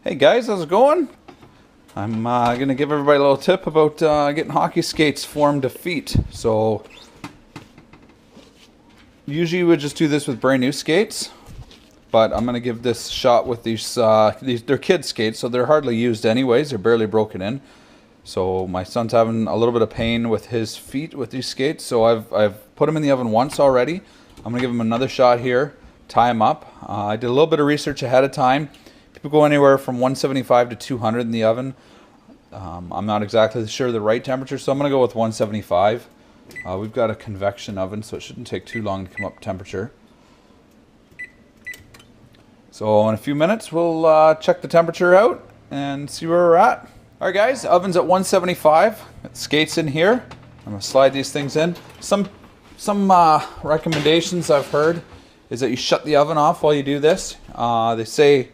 Hey guys, how's it going? I'm going to give everybody a little tip about getting hockey skates formed to feet. So, usually you would just do this with brand new skates, but I'm going to give this shot with these they're kid skates, so they're hardly used anyways, they're barely broken in. So my son's having a little bit of pain with his feet with these skates, so I've put them in the oven once already. I'm going to give him another shot here, tie him up. I did a little bit of research ahead of time. People go anywhere from 175 to 200 in the oven. I'm not exactly sure the right temperature, so I'm going to go with 175. We've got a convection oven, so it shouldn't take too long to come up temperature. So in a few minutes, we'll check the temperature out and see where we're at. Alright guys, oven's at 175. Got skates in here. I'm going to slide these things in. Some recommendations I've heard is that you shut the oven off while you do this. They say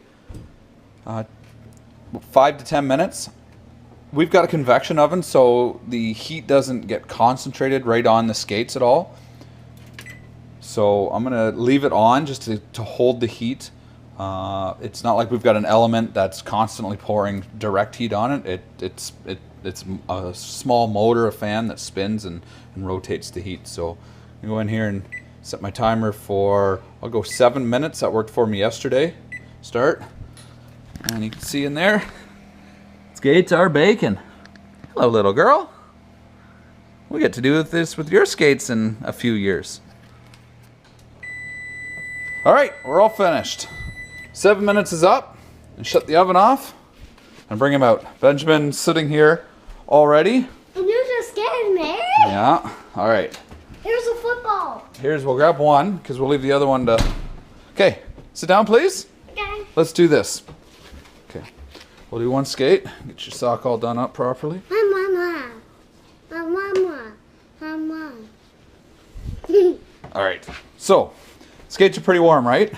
5 to 10 minutes. We've got a convection oven, so the heat doesn't get concentrated right on the skates at all. So I'm going to leave it on just to hold the heat. It's not like we've got an element that's constantly pouring direct heat on it. It's a small motor, a fan that spins and rotates the heat. So I'm going to go in here and set my timer for, I'll go 7 minutes. That worked for me yesterday. Start. And you can see in there, skates are baking. Hello, little girl. We get to do this with your skates in a few years. All right, we're all finished. 7 minutes is up. And shut the oven off and bring him out. Benjamin's sitting here already. And you just scared me. Yeah. All right. Here's a football. We'll grab one because we'll leave the other one to. Okay, sit down, please. Okay. Let's do this. Okay, we'll do one skate. Get your sock all done up properly. Mama. Mama. Mama. All right. So, skates are pretty warm, right?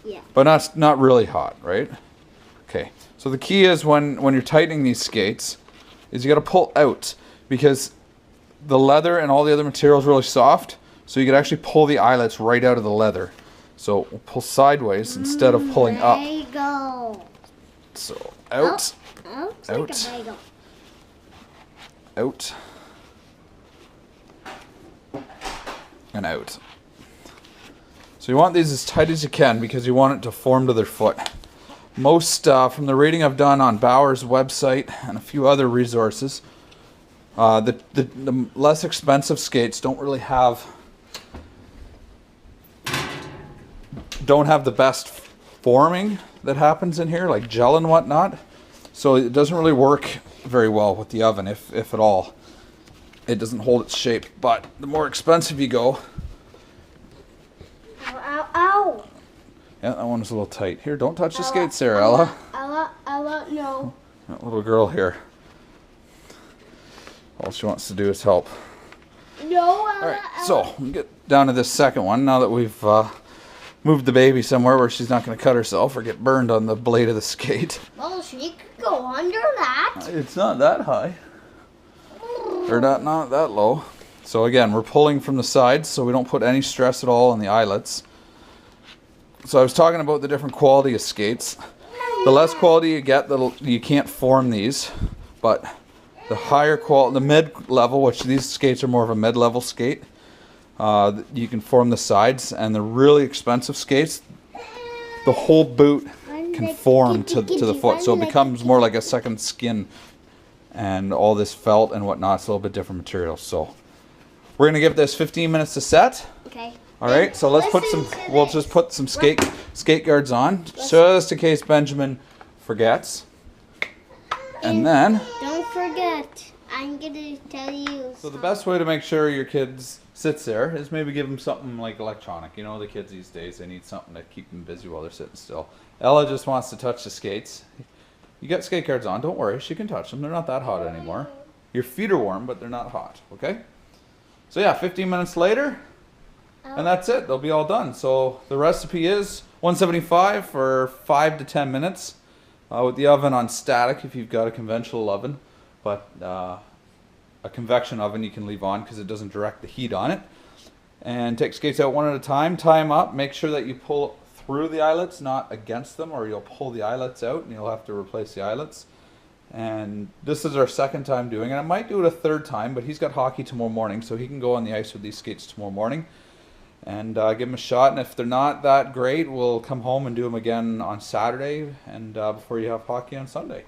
Yeah. But not really hot, right? Okay. So the key is when you're tightening these skates, is you got to pull out because the leather and all the other material is really soft. So you could actually pull the eyelets right out of the leather. So we'll pull sideways instead of pulling up. Bagel. So out, Out. out, Like a bagel. out, and out. So you want these as tight as you can because you want it to form to their foot. Most, from the reading I've done on Bauer's website and a few other resources, the less expensive skates don't have the best forming that happens in here, like gel and whatnot. So it doesn't really work very well with the oven, if at all. It doesn't hold its shape. But the more expensive you go, Ow, ow. yeah, that one was a little tight. Here, don't touch the skates there, Ella. Ella, no. That little girl here. All she wants to do is help. No, Ella. All right, so we'll get down to this second one now that we've moved the baby somewhere where she's not going to cut herself or get burned on the blade of the skate. Well, she could go under that. It's not that high. Or not that low. So again, we're pulling from the sides so we don't put any stress at all on the eyelets. So I was talking about the different quality of skates. The less quality you get, you can't form these. But the higher quality, the mid-level, which these skates are more of a mid-level skate, you can form the sides. And the really expensive skates, the whole boot can form to the foot. So it becomes more like a second skin. And all this felt and whatnot, it's a little bit different material. So we're gonna give this 15 minutes to set. Okay. All right. So let's put some. We'll just put some skate guards on, just in case Benjamin forgets. And then. Don't forget, I'm gonna tell you. So the best way to make sure your kids sits there is maybe give them something like electronic. You know, the kids these days, they need something to keep them busy while they're sitting still. Ella just wants to touch the skates. You got skate guards on, don't worry, she can touch them. They're not that hot anymore. Your feet are warm, but they're not hot, okay? So yeah, 15 minutes later, and that's it. They'll be all done. So the recipe is 175 for 5 to 10 minutes with the oven on static if you've got a conventional oven. But a convection oven you can leave on because it doesn't direct the heat on it. And take skates out one at a time, tie them up, make sure that you pull through the eyelets, not against them, or you'll pull the eyelets out and you'll have to replace the eyelets. And this is our second time doing it. I might do it a third time, but he's got hockey tomorrow morning, so he can go on the ice with these skates tomorrow morning and give them a shot. And if they're not that great, we'll come home and do them again on Saturday and before you have hockey on Sunday.